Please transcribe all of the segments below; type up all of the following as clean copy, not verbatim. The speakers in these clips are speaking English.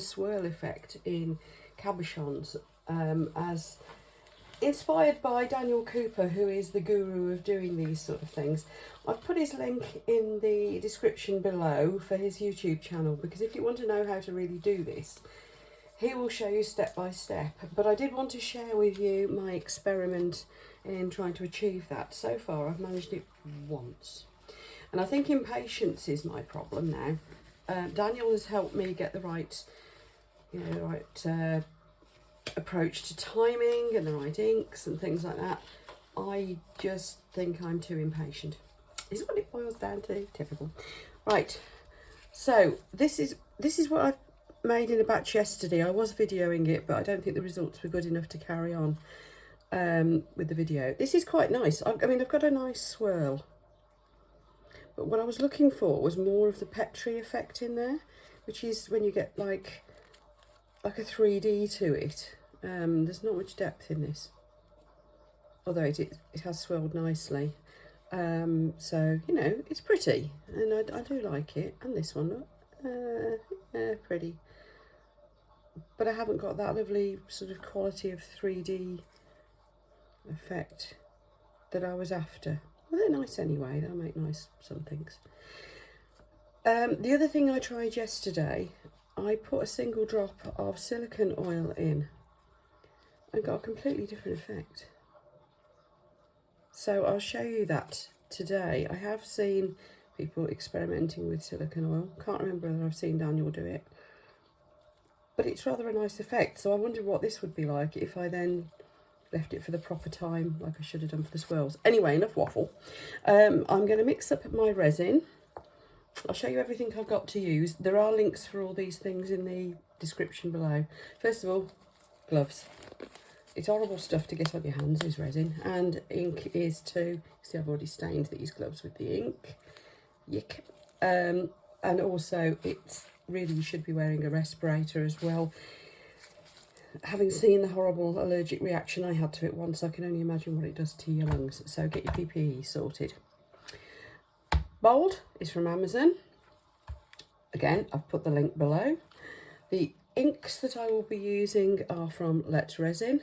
swirl effect in cabochons, as inspired by Daniel Cooper, who is the guru of doing these sort of things. I've put his link in the description below for his YouTube channel, because if you want to know how to really do this, he will show you step by step. But I did want to share with you my experiment in trying to achieve that. So far I've managed it once, and I think impatience is my problem now. Daniel has helped me get the right, approach to timing and the right inks and things like that. I just think I'm too impatient, is what it boils down to. Typical. Right, so this is what I made in a batch yesterday. I was videoing it, but I don't think the results were good enough to carry on with the video. This is quite nice. I mean, I've got a nice swirl, but what I was looking for was more of the Petri effect in there, which is when you get like a 3D to it. There's not much depth in this, although it has swirled nicely. So, you know, it's pretty, and I do like it. And this one, pretty. But I haven't got that lovely sort of quality of 3D effect that I was after. Well, they're nice anyway. They'll make nice some things. The other thing I tried yesterday, I put a single drop of silicone oil in and got a completely different effect. So I'll show you that today. I have seen people experimenting with silicone oil. Can't remember whether I've seen Daniel do it, but it's rather a nice effect. So I wondered what this would be like if I then left it for the proper time, like I should have done for the swirls. Anyway, enough waffle. I'm going to mix up my resin. I'll show you everything I've got to use. There are links for all these things in the description below. First of all, gloves. It's horrible stuff to get on your hands, is resin, and ink is too. See, I've already stained these gloves with the ink. Yick. And also, it's really, you should be wearing a respirator as well. Having seen the horrible allergic reaction I had to it once, I can only imagine what it does to your lungs. So get your PPE sorted. Bold is from Amazon. Again, I've put the link below. The inks that I will be using are from Resin.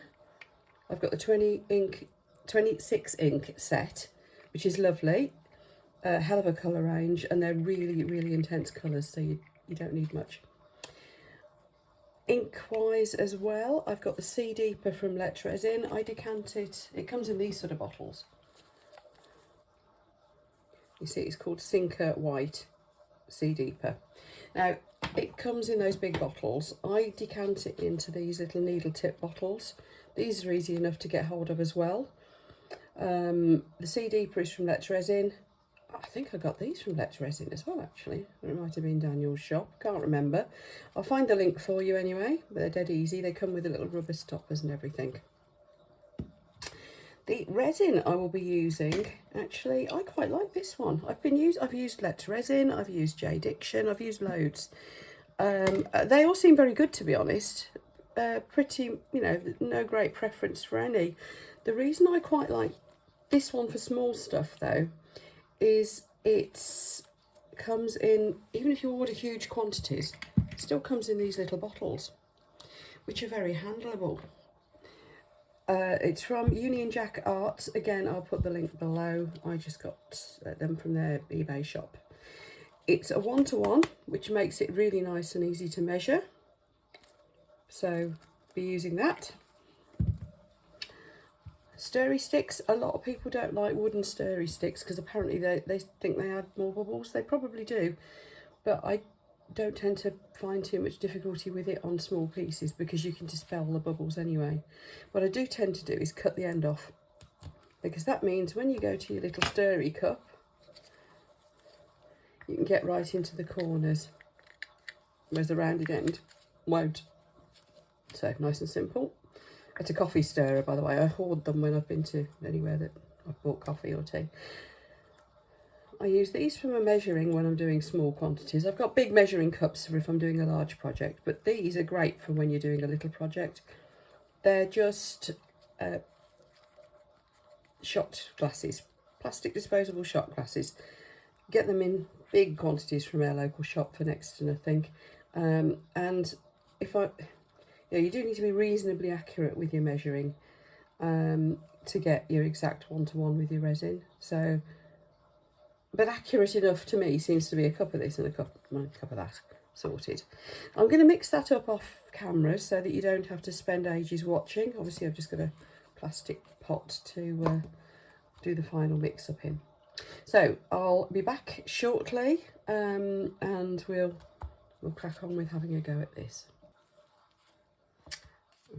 I've got the 26 ink set, which is lovely. A hell of a colour range, and they're really, really intense colours, so you don't need much. Ink wise as well, I've got the Sea Deeper from Resin. I decant it. It comes in these sort of bottles. You see, it's called Sinker White Sea Deeper. Now, it comes in those big bottles. I decant it into these little needle tip bottles. These are easy enough to get hold of as well. The Sea Deeper is from Resin. I think I got these from Resin as well, actually. It might have been Daniel's shop, can't remember. I'll find the link for you anyway, but they're dead easy. They come with the little rubber stoppers and everything. The resin I will be using, actually, I quite like this one. I've used Resin, I've used J Diction, I've used loads. They all seem very good, to be honest. Pretty, you know, no great preference for any. The reason I quite like this one for small stuff, though, is it comes in, even if you order huge quantities, it still comes in these little bottles, which are very handleable. It's from Union Jack Arts. Again, I'll put the link below. I just got them from their eBay shop. It's a 1-to-1, which makes it really nice and easy to measure. So, be using that. Stirry sticks. A lot of people don't like wooden stirry sticks because apparently they think they add more bubbles. They probably do, but I don't tend to find too much difficulty with it on small pieces because you can dispel the bubbles anyway. What I do tend to do is cut the end off, because that means when you go to your little stirry cup, you can get right into the corners, whereas the rounded end won't. So nice and simple. It's a coffee stirrer, by the way. I hoard them when I've been to anywhere that I've bought coffee or tea. I use these for my measuring when I'm doing small quantities. I've got big measuring cups for if I'm doing a large project, but these are great for when you're doing a little project. They're just shot glasses, plastic disposable shot glasses. Get them in big quantities from our local shop for next to nothing. And you do need to be reasonably accurate with your measuring to get your exact one-to-one with your resin. So, but accurate enough to me seems to be a cup of this and a cup of that sorted. I'm going to mix that up off camera so that you don't have to spend ages watching. Obviously, I've just got a plastic pot to do the final mix up in. So I'll be back shortly, and we'll crack on with having a go at this.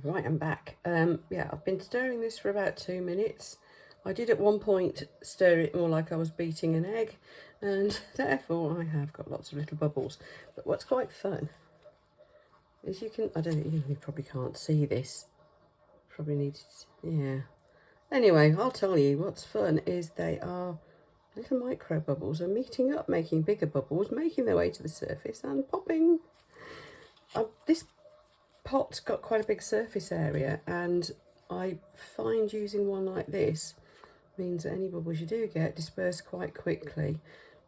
Right, I'm back. Yeah, I've been stirring this for about 2 minutes. I did at one point stir it more like I was beating an egg, and therefore I have got lots of little bubbles. But what's quite fun is you probably can't see this. Probably need to, yeah. Anyway, I'll tell you what's fun is they are little micro bubbles are meeting up, making bigger bubbles, making their way to the surface and popping. This pot's got quite a big surface area, and I find using one like this means that any bubbles you do get disperse quite quickly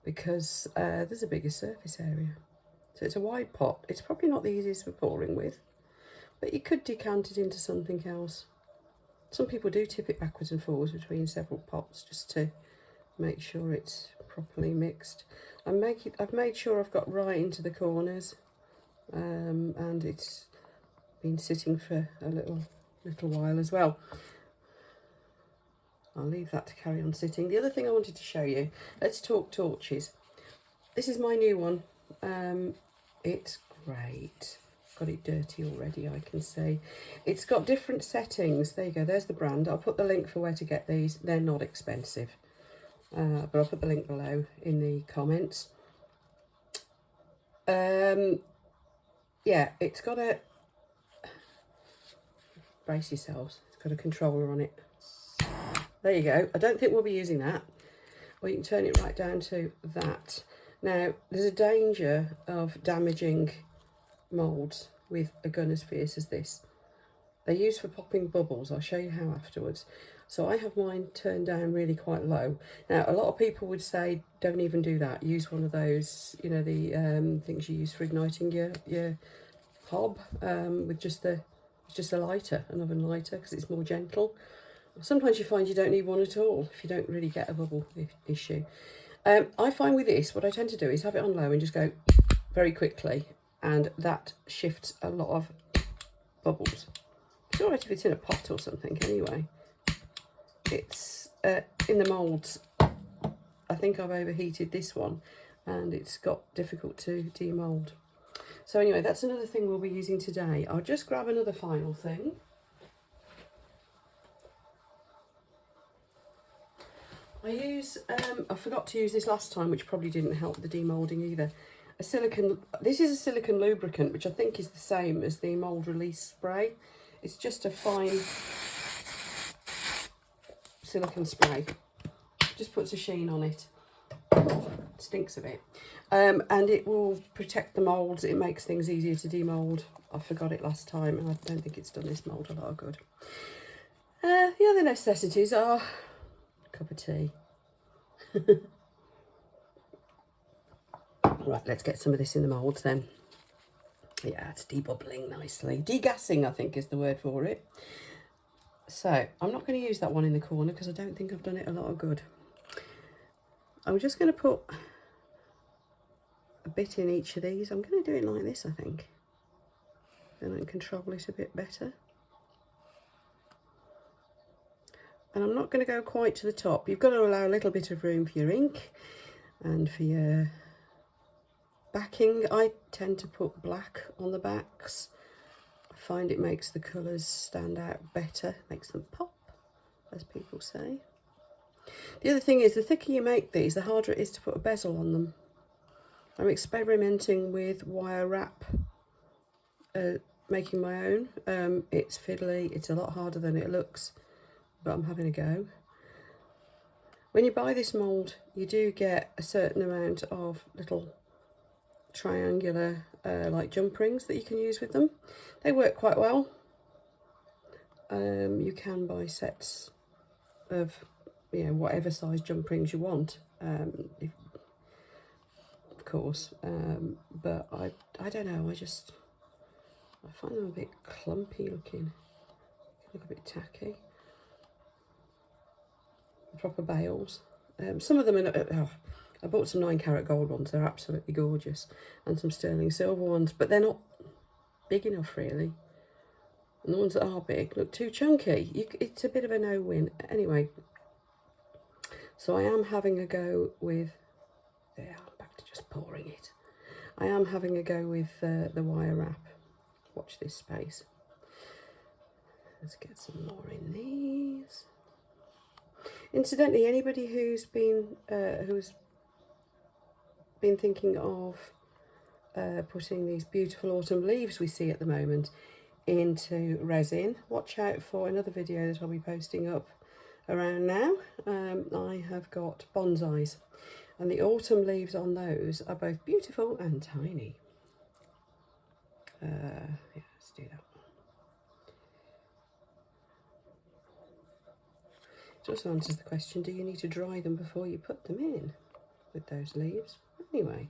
because there's a bigger surface area. So it's a wide pot. It's probably not the easiest for pouring with, but you could decant it into something else. Some people do tip it backwards and forwards between several pots just to make sure it's properly mixed. I've made sure I've got right into the corners, and it's been sitting for a little while as well. I'll leave that to carry on sitting. The other thing I wanted to show you, let's talk torches. This is my new one. It's great. Got it dirty already, I can see. It's got different settings. There you go, there's the brand. I'll put the link for where to get these. They're not expensive, but I'll put the link below in the comments. Yeah, it's got a, brace yourselves, it's got a controller on it. There you go. I don't think we'll be using that. Or you can turn it right down to that. Now, there's a danger of damaging moulds with a gun as fierce as this. They're used for popping bubbles. I'll show you how afterwards. So I have mine turned down really quite low. Now, a lot of people would say, don't even do that. Use one of those, you know, the things you use for igniting your hob with just a lighter, an oven lighter, because it's more gentle. Sometimes you find you don't need one at all if you don't really get a bubble issue. I find with this, what I tend to do is have it on low and just go very quickly, and that shifts a lot of bubbles. It's all right if it's in a pot or something anyway. It's in the moulds. I think I've overheated this one and it's got difficult to demould. So anyway, that's another thing we'll be using today. I'll just grab another final thing. I forgot to use this last time, which probably didn't help the demoulding either. This is a silicone lubricant, which I think is the same as the mould release spray. It's just a fine silicone spray. Just puts a sheen on it. It stinks a bit. And it will protect the moulds. It makes things easier to demould. I forgot it last time, and I don't think it's done this mould a lot of good. The other necessities are a cup of tea. Right, let's get some of this in the moulds then. Yeah, it's debubbling nicely. Degassing, I think, is the word for it. So, I'm not going to use that one in the corner because I don't think I've done it a lot of good. I'm just going to put a bit in each of these. I'm going to do it like this, I think. Then I can control it a bit better. And I'm not going to go quite to the top. You've got to allow a little bit of room for your ink and for your backing. I tend to put black on the backs. I find it makes the colours stand out better, makes them pop, as people say. The other thing is, the thicker you make these, the harder it is to put a bezel on them. I'm experimenting with wire wrap, making my own. It's fiddly, it's a lot harder than it looks, but I'm having a go. When you buy this mould, you do get a certain amount of little triangular like jump rings that you can use with them. They work quite well. You can buy sets of, you know, whatever size jump rings you want, of course, but I don't know, I find them a bit clumpy looking. Look a bit tacky. Proper bales. Some of them are, I bought some 9-carat gold ones, they're absolutely gorgeous. And some sterling silver ones, but they're not big enough really. And the ones that are big look too chunky. It's a bit of a no-win. Anyway, so I am having a go with, there, I'm back to just pouring it. I am having a go with the wire wrap. Watch this space. Let's get some more in these. Incidentally, anybody who's been thinking of putting these beautiful autumn leaves we see at the moment into resin, watch out for another video that I'll be posting up around now. I have got bonsais, and the autumn leaves on those are both beautiful and tiny. Yeah, let's do that one. It also answers the question, do you need to dry them before you put them in with those leaves? Anyway,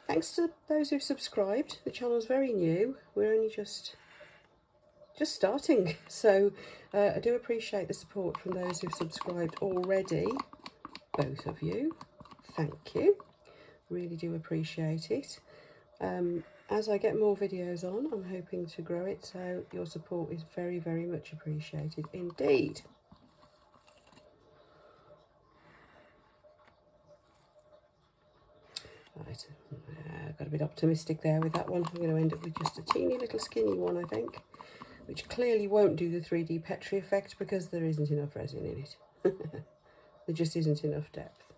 thanks to those who've subscribed. The channel's very new. We're only just starting. So I do appreciate the support from those who've subscribed already. Both of you. Thank you. Really do appreciate it. As I get more videos on, I'm hoping to grow it. So your support is very, very much appreciated indeed. Right, got a bit optimistic there with that one. I'm going to end up with just a teeny little skinny one, I think, which clearly won't do the 3D Petri effect because there isn't enough resin in it. There just isn't enough depth.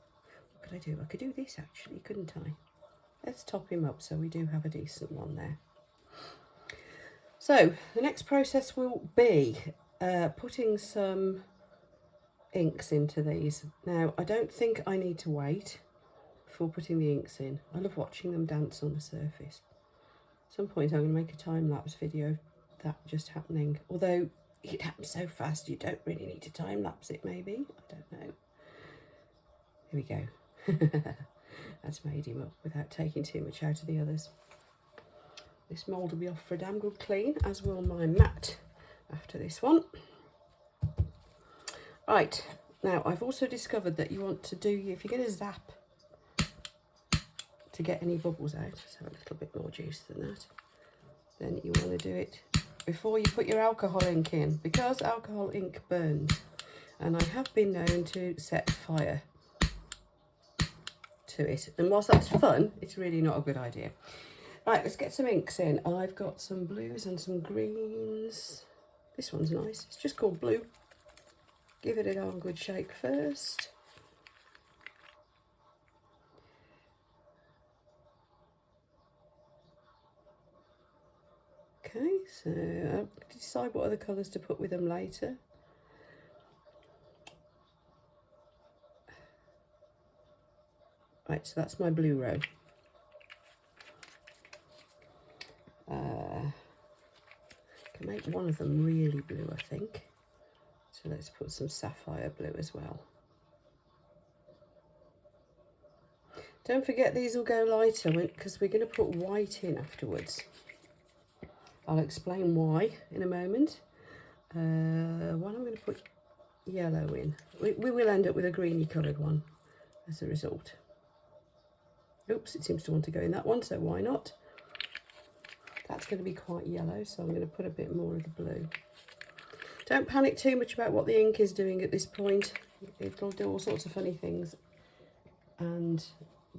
What could I do? I could do this actually, couldn't I? Let's top him up so we do have a decent one there. So the next process will be putting some inks into these. Now, I don't think I need to wait before putting the inks in. I love watching them dance on the surface. At some point I'm going to make a time-lapse video of that just happening. Although it happens so fast you don't really need to time-lapse it maybe. I don't know. Here we go. That's made him up without taking too much out of the others. This mould will be off for a damn good clean, as will my mat after this one. Right, now I've also discovered that you want to do, if you're going to zap to get any bubbles out, so a little bit more juice than that, then you want to do it before you put your alcohol ink in, because alcohol ink burns, and I have been known to set fire to it, and whilst that's fun, it's really not a good idea. Right, let's get some inks in. I've got some blues and some greens. This one's nice, it's just called blue. Give it a darn good shake first. Okay, so I'll decide what other colours to put with them later. Right, so that's my blue row. Can make one of them really blue, I think. So let's put some sapphire blue as well. Don't forget these will go lighter because we're going to put white in afterwards. I'll explain why in a moment. One I'm going to put yellow in. We will end up with a greeny coloured one as a result. Oops, it seems to want to go in that one, so why not? That's going to be quite yellow, so I'm going to put a bit more of the blue. Don't panic too much about what the ink is doing at this point. It'll do all sorts of funny things. And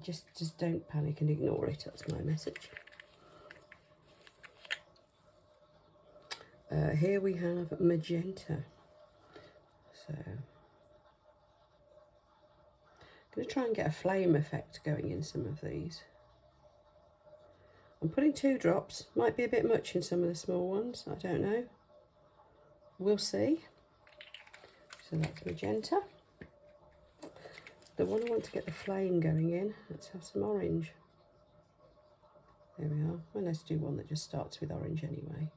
just don't panic and ignore it. That's my message. Here we have magenta. So I'm going to try and get a flame effect going in some of these. I'm putting 2 drops. Might be a bit much in some of the small ones. I don't know. We'll see. So that's magenta. The one I want to get the flame going in, let's have some orange. There we are. Well, let's do one that just starts with orange anyway.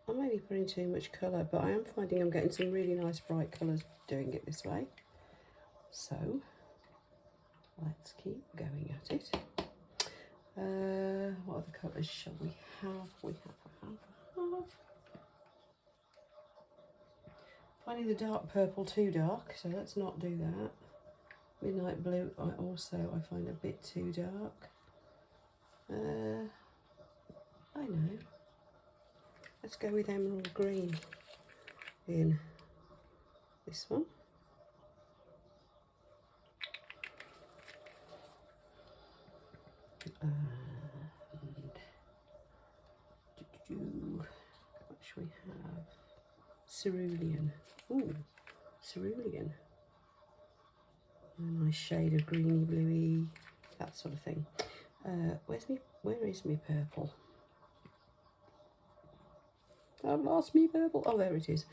I may be putting too much colour, but I am finding I'm getting some really nice bright colours doing it this way. So let's keep going at it. What other colours shall we have? We have. Finding the dark purple too dark, so let's not do that. Midnight blue, I find a bit too dark. I know. Let's go with emerald green in this one. And what should we have? Cerulean. Ooh, cerulean. A nice shade of greeny bluey, that sort of thing. Where is me purple? I've lost me purple. Oh, there it is.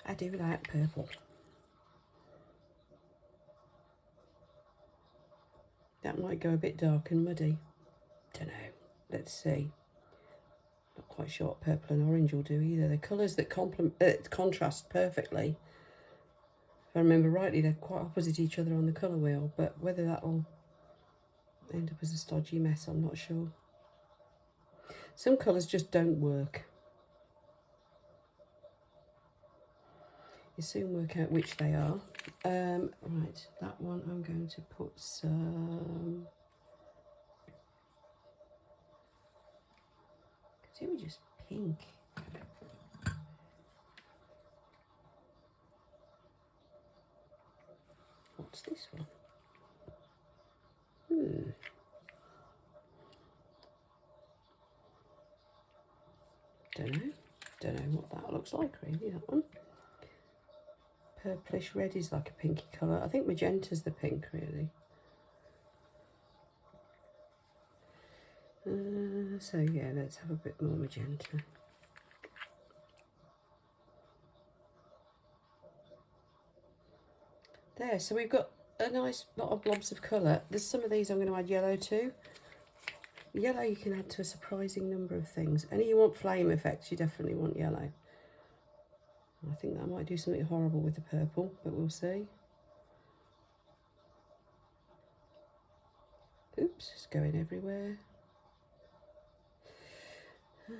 I do like purple. That might go a bit dark and muddy. Don't know. Let's see. Not quite sure what purple and orange will do either. They're colours that contrast perfectly. If I remember rightly, they're quite opposite each other on the colour wheel, but whether that'll end up as a stodgy mess, I'm not sure. Some colours just don't work. You soon work out which they are. Right, that one I'm going to put some... See, we just pink. What's this one? Don't know what that looks like really, that one. Purplish red is like a pinky colour. I think magenta's the pink really. So yeah, let's have a bit more magenta. There, so we've got a nice lot of blobs of colour. There's some of these I'm going to add yellow to. Yellow you can add to a surprising number of things. And if you want flame effects, you definitely want yellow. I think that might do something horrible with the purple, but we'll see. Oops, it's going everywhere. A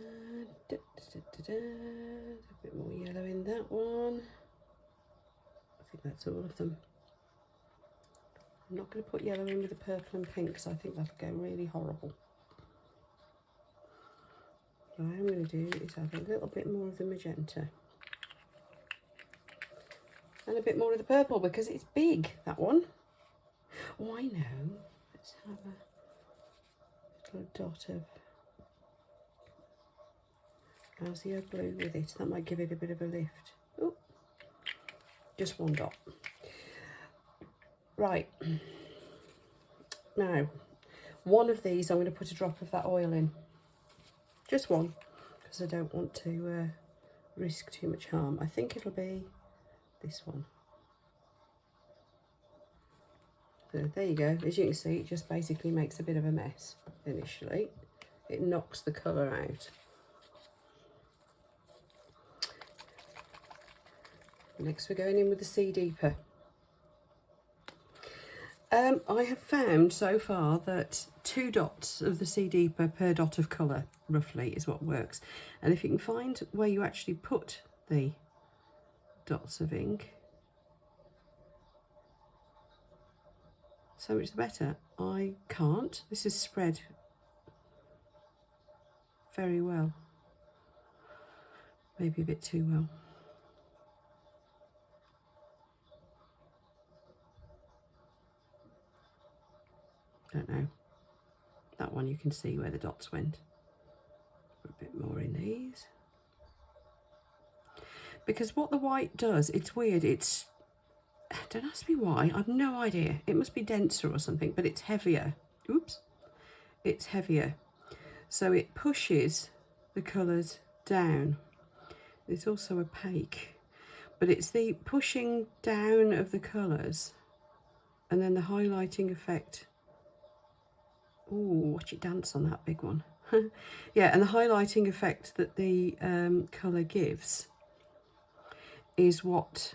bit more yellow in that one. I think that's all of them. I'm not going to put yellow in with the purple and pink because I think that'll go really horrible. What I'm going to do is add a little bit more of the magenta. And a bit more of the purple because it's big, that one. Oh, I know. Let's have a little dot of Azure blue with it. That might give it a bit of a lift. Oh, just one dot. Right. Now, one of these I'm going to put a drop of that oil in. Just one, because I don't want to risk too much harm. I think it'll be this one. So there you go. As you can see, it just basically makes a bit of a mess initially. It knocks the colour out. Next we're going in with the Sea Deeper. I have found so far that 2 dots of the Sea Deeper per dot of colour, roughly, is what works. And if you can find where you actually put the dots of ink, so much the better. I can't. This is spread very well. Maybe a bit too well. Don't know. That one you can see where the dots went. Put a bit more in these. Because what the white does, it's weird, it's, don't ask me why, I've no idea. It must be denser or something, but it's heavier. Oops. It's heavier. So it pushes the colours down. It's also opaque. But it's the pushing down of the colours and then the highlighting effect. Oh, watch it dance on that big one. Yeah, and the highlighting effect that the colour gives is what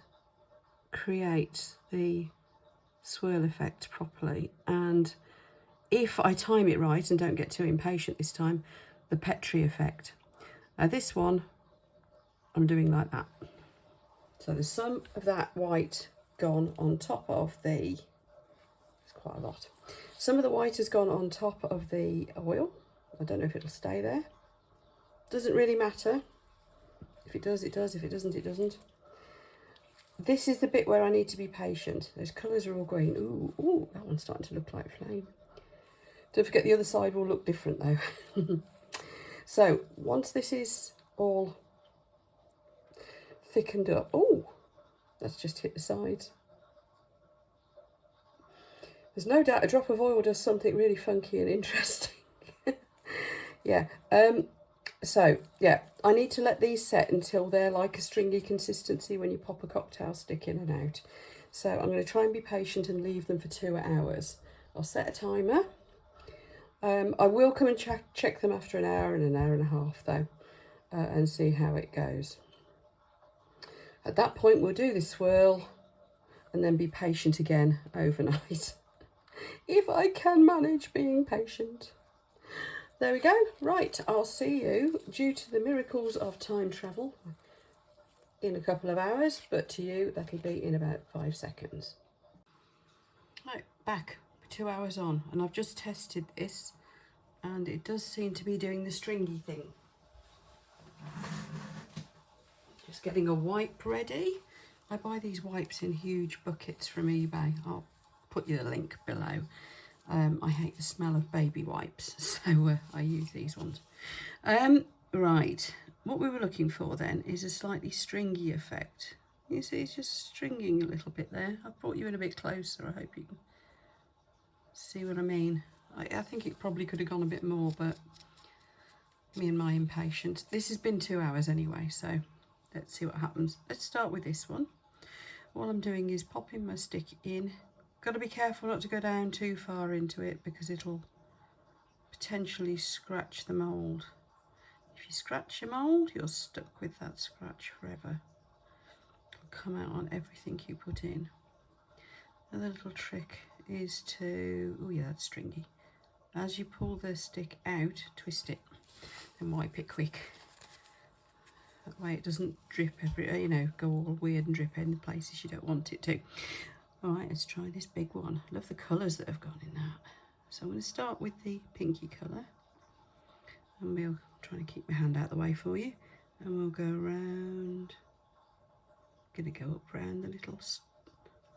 creates the swirl effect properly, and if I time it right and don't get too impatient this time, the Petri effect. Now this one I'm doing like that. So there's some of that white gone on top of the, it's quite a lot. Some of the white has gone on top of the oil. I don't know if it'll stay there. Doesn't really matter. If it does, it does. If it doesn't, it doesn't. This is the bit where I need to be patient. Those colours are all green. Ooh, ooh, that one's starting to look like flame. Don't forget the other side will look different though. So once this is all thickened up, oh, let's just hit the sides. There's no doubt a drop of oil does something really funky and interesting. Yeah, so yeah, I need to let these set until they're like a stringy consistency when you pop a cocktail stick in and out. So I'm going to try and be patient and leave them for 2 hours. I'll set a timer. I will come and check them after an hour and a half though, and see how it goes. At that point we'll do the swirl and then be patient again overnight. If I can manage being patient. There we go. Right, I'll see you, due to the miracles of time travel, in a couple of hours, but to you that'll be in about 5 seconds. Right, back 2 hours on, and I've just tested this and it does seem to be doing the stringy thing. Just getting a wipe ready. I buy these wipes in huge buckets from eBay. I'll put you the link below. I hate the smell of baby wipes, so I use these ones. Right, what we were looking for then is a slightly stringy effect. You see, it's just stringing a little bit there. I've brought you in a bit closer. I hope you can see what I mean. I think it probably could have gone a bit more, but me and my impatience. This has been 2 hours anyway, so let's see what happens. Let's start with this one. All I'm doing is popping my stick in. Got to be careful not to go down too far into it because it'll potentially scratch the mould. If you scratch your mould, you're stuck with that scratch forever. It'll come out on everything you put in. Another little trick is to, oh yeah, that's stringy. As you pull the stick out, twist it and wipe it quick. That way it doesn't drip every, you know, go all weird and drip in the places you don't want it to. All right, let's try this big one. Love the colours that have gone in that. So I'm going to start with the pinky colour, and we'll try and keep my hand out of the way for you, and we'll go around. Going to go up round the little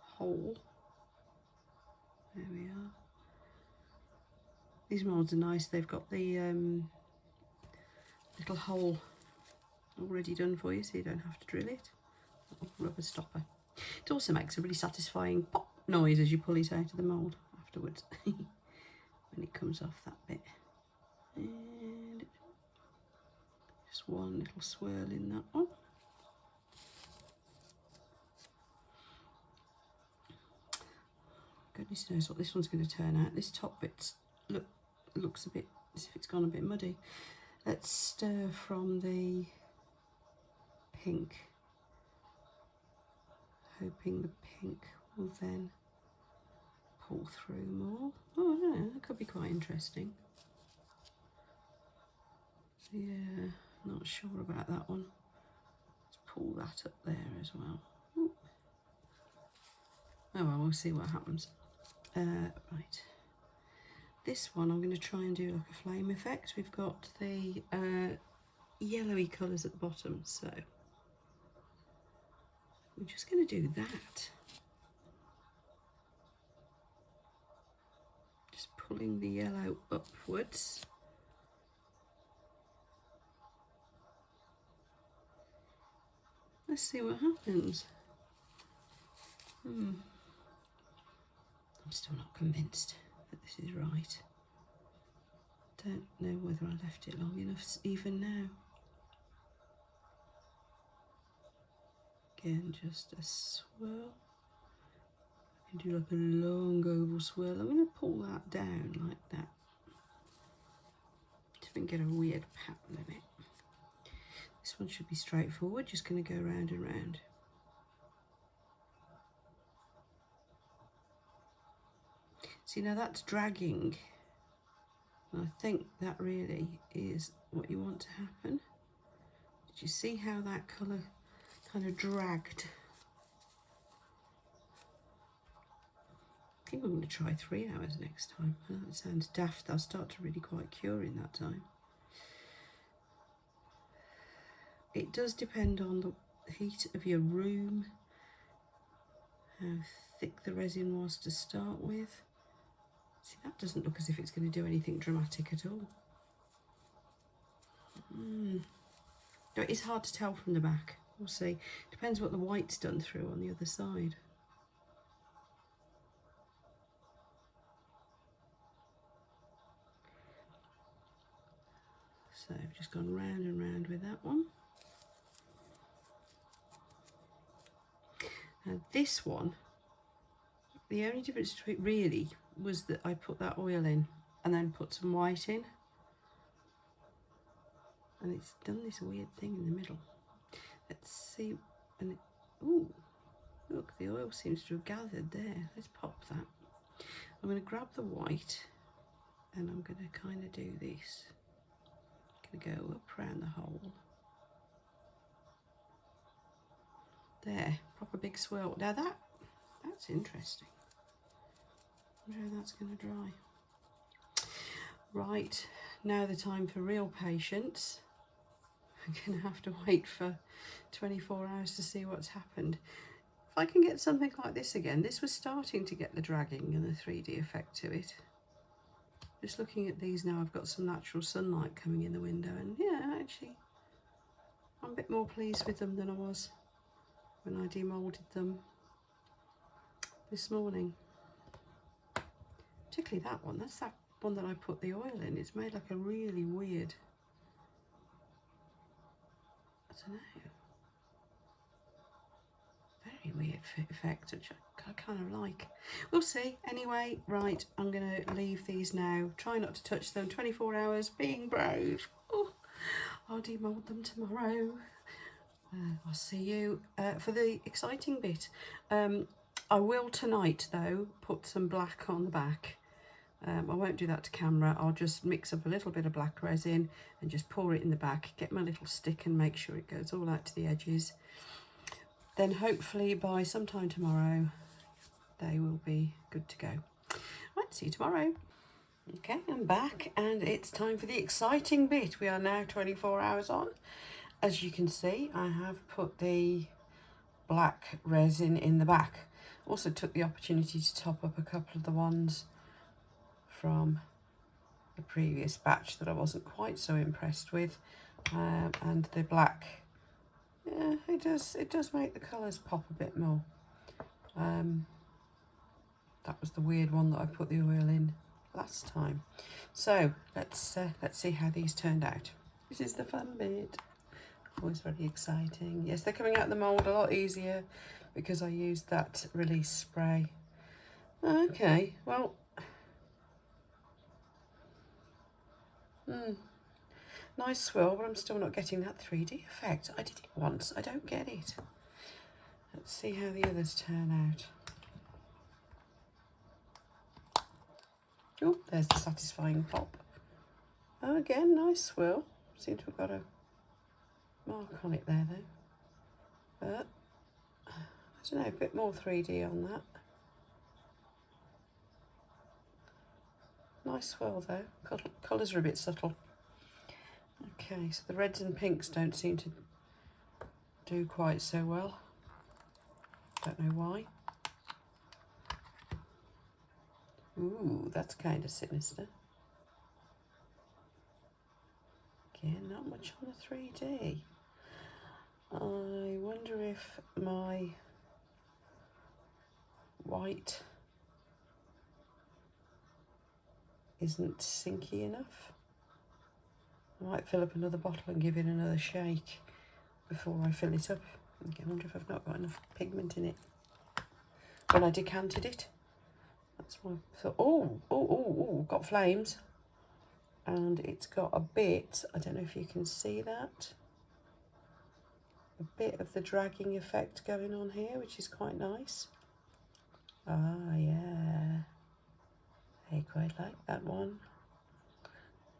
hole. There we are. These moulds are nice. They've got the little hole already done for you, so you don't have to drill it. Rubber stopper. It also makes a really satisfying pop noise as you pull it out of the mould afterwards when it comes off that bit. And just one little swirl in that one. Goodness knows what this one's going to turn out. This top bit looks a bit as if it's gone a bit muddy. Let's stir from the pink, hoping the pink will then pull through more. Oh, I don't know, that could be quite interesting. Yeah, not sure about that one. Let's pull that up there as well. Ooh. Oh well, we'll see what happens. Right, this one I'm going to try and do like a flame effect. We've got the yellowy colours at the bottom, so we're just going to do that. Just pulling the yellow upwards. Let's see what happens. I'm still not convinced that this is right. Don't know whether I left it long enough even now. Again, just a swirl. I can do like a long oval swirl. I'm going to pull that down like that. See if we can get a weird pattern in it. This one should be straightforward, just going to go round and round. See, now that's dragging. And I think that really is what you want to happen. Did you see how that colour kind of dragged? I think I'm going to try 3 hours next time. I know that sounds daft. I'll start to really quite cure in that time. It does depend on the heat of your room, how thick the resin was to start with. See, that doesn't look as if it's going to do anything dramatic at all. No, it is hard to tell from the back. We'll see. Depends what the white's done through on the other side. So I've just gone round and round with that one. And this one, the only difference between it really was that I put that oil in and then put some white in. And it's done this weird thing in the middle. Let's see. And ooh, look, the oil seems to have gathered there. Let's pop that. I'm going to grab the white and I'm going to kind of do this. I'm going to go up around the hole. There, proper big swirl. Now that's interesting. I wonder how that's going to dry. Right, now the time for real patience. I'm going to have to wait for 24 hours to see what's happened. If I can get something like this again, this was starting to get the dragging and the 3D effect to it. Just looking at these now, I've got some natural sunlight coming in the window, and yeah, actually, I'm a bit more pleased with them than I was when I demolded them this morning. Particularly that one, that's that one that I put the oil in. It's made like a really weird, I don't know, very weird effect, which I kind of like. We'll see. Anyway, right, I'm going to leave these now. Try not to touch them. 24 hours, being brave. Oh, I'll demold them tomorrow. I'll see you for the exciting bit. I will tonight, though, put some black on the back. I won't do that to camera. I'll just mix up a little bit of black resin and just pour it in the back, get my little stick and make sure it goes all out to the edges. Then hopefully by sometime tomorrow, they will be good to go. Right, see you tomorrow. Okay, I'm back and it's time for the exciting bit. We are now 24 hours on. As you can see, I have put the black resin in the back. Also took the opportunity to top up a couple of the ones from the previous batch that I wasn't quite so impressed with. And the black, yeah, it does make the colours pop a bit more. That was the weird one that I put the oil in last time. So let's see how these turned out. This is the fun bit. Always very exciting. Yes, they're coming out of the mould a lot easier because I used that release spray. Okay, well, nice swirl, but I'm still not getting that 3D effect. I did it once, I don't get it. Let's see how the others turn out. Oh, there's the satisfying pop. Oh, again, nice swirl. Seem to have got a mark on it there, though. But, I don't know, a bit more 3D on that. Nice swirl, though. Colours are a bit subtle. Okay, so the reds and pinks don't seem to do quite so well. Don't know why. Ooh, that's kind of sinister. Again, not much on the 3D. I wonder if my white isn't sinky enough. I might fill up another bottle and give it another shake before I fill it up. I wonder if I've not got enough pigment in it. When I decanted it, that's why I thought, oh, got flames. And it's got a bit, I don't know if you can see that, a bit of the dragging effect going on here, which is quite nice. Ah, yeah. I quite like that one.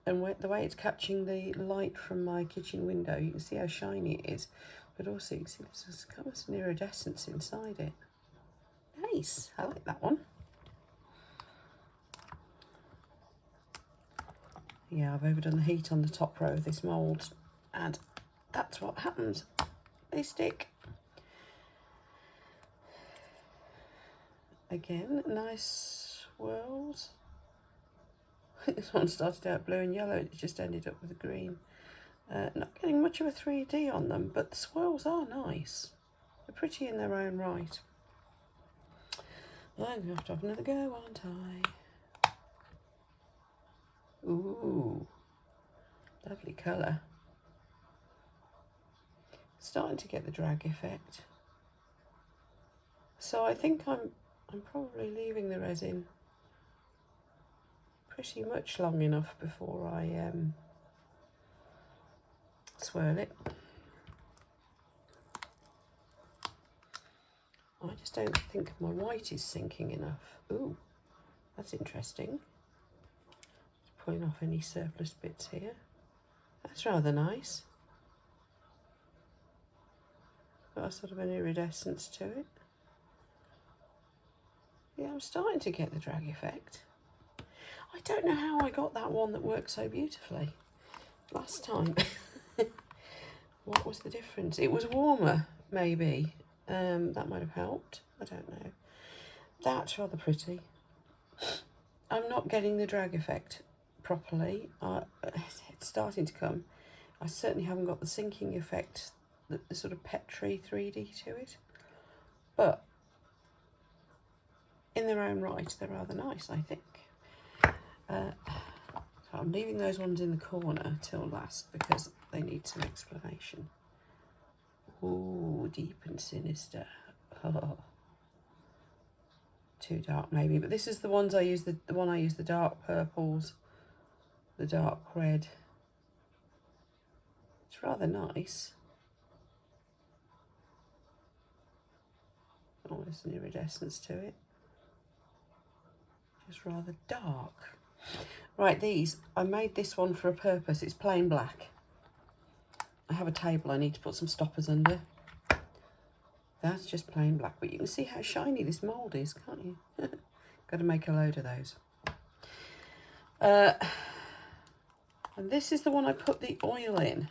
And the way it's catching the light from my kitchen window, you can see how shiny it is. But also you can see there's almost an iridescence inside it. Nice, I like that one. Yeah, I've overdone the heat on the top row of this mould, and that's what happens. They stick. Again, nice swirls. This one started out blue and yellow, it just ended up with a green. Not getting much of a 3D on them, but the swirls are nice. They're pretty in their own right. I'm going to have another go, aren't I? Ooh, lovely colour. Starting to get the drag effect. So I think I'm probably leaving the resin pretty much long enough before I swirl it. I just don't think my white is sinking enough. Ooh, that's interesting. Pulling off any surplus bits here. That's rather nice. Got a sort of an iridescence to it. Yeah, I'm starting to get the drag effect. I don't know how I got that one that worked so beautifully last time. What was the difference? It was warmer, maybe. That might have helped. I don't know. That's rather pretty. I'm not getting the drag effect properly. It's starting to come. I certainly haven't got the sinking effect, the sort of Petri 3D to it. But in their own right, they're rather nice, I think. So I'm leaving those ones in the corner till last because they need some explanation. Ooh, deep and sinister. Oh. Too dark maybe, but this is the ones I use, the one I use the dark purples, the dark red. It's rather nice. Oh, there's an iridescence to it. Just rather dark. Right, these, I made this one for a purpose. It's plain black. I have a table I need to put some stoppers under. That's just plain black, but you can see how shiny this mould is, can't you? Got to make a load of those. And this is the one I put the oil in.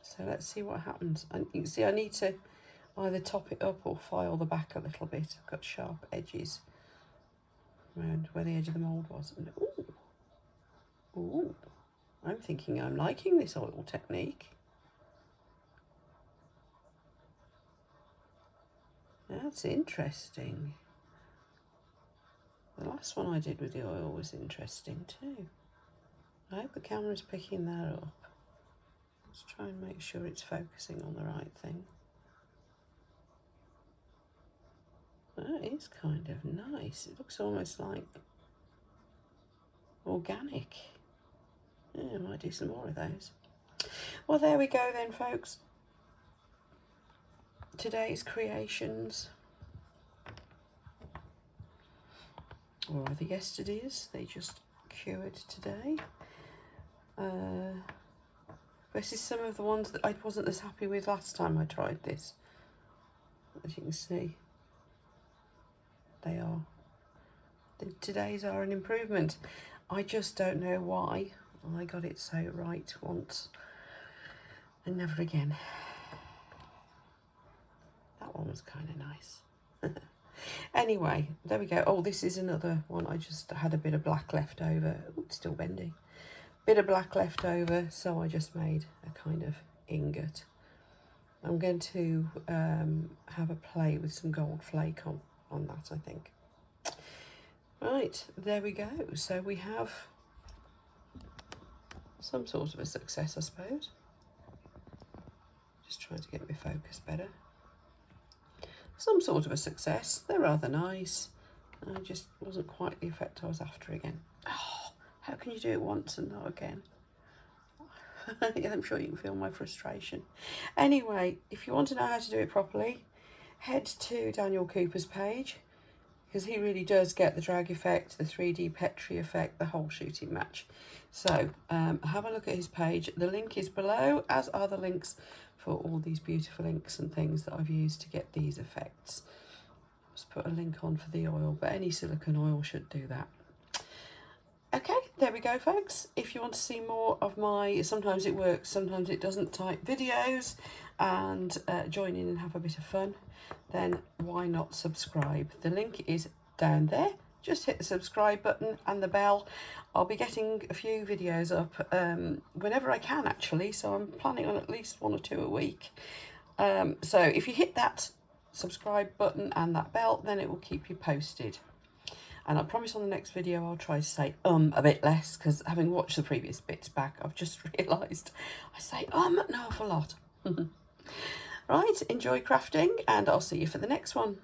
So let's see what happens. And you can see I need to either top it up or file the back a little bit. I've got sharp edges around where the edge of the mould was. And ooh, ooh, I'm thinking I'm liking this oil technique. That's interesting. The last one I did with the oil was interesting too. I hope the camera's picking that up. Let's try and make sure it's focusing on the right thing. That is kind of nice. It looks almost like organic. Yeah, I might do some more of those. Well, there we go then, folks. Today's creations, or rather yesterday's, they just cured today. This is some of the ones that I wasn't as happy with last time I tried this. As you can see, they are. Today's are an improvement. I just don't know why I got it so right once and never again. That one was kind of nice. Anyway, there we go. Oh, this is another one. I just had a bit of black left over. Ooh, it's still bendy. Bit of black left over, so I just made a kind of ingot. I'm going to have a play with some gold flake on that, I think. Right, there we go. So we have some sort of a success, I suppose. Just trying to get my focus better. Some sort of a success. They're rather nice. Just wasn't quite the effect I was after again. Oh, how can you do it once and not again? Yeah, I'm sure you can feel my frustration. Anyway, if you want to know how to do it properly, head to Daniel Cooper's page. because he really does get the drag effect, the 3D Petri effect, the whole shooting match. So have a look at his page. The link is below, as are the links for all these beautiful inks and things that I've used to get these effects. Just put a link on for the oil, but any silicone oil should do that. Okay, there we go, folks. If you want to see more of my sometimes it works, sometimes it doesn't type videos, and join in and have a bit of fun, then why not subscribe? The link is down there. Just hit the subscribe button and the bell. I'll be getting a few videos up whenever I can, actually, so I'm planning on at least 1 or 2 a week. So if you hit that subscribe button and that bell, then it will keep you posted. And I promise on the next video I'll try to say a bit less, because having watched the previous bits back, I've just realised I say an awful lot. Right, enjoy crafting, and I'll see you for the next one.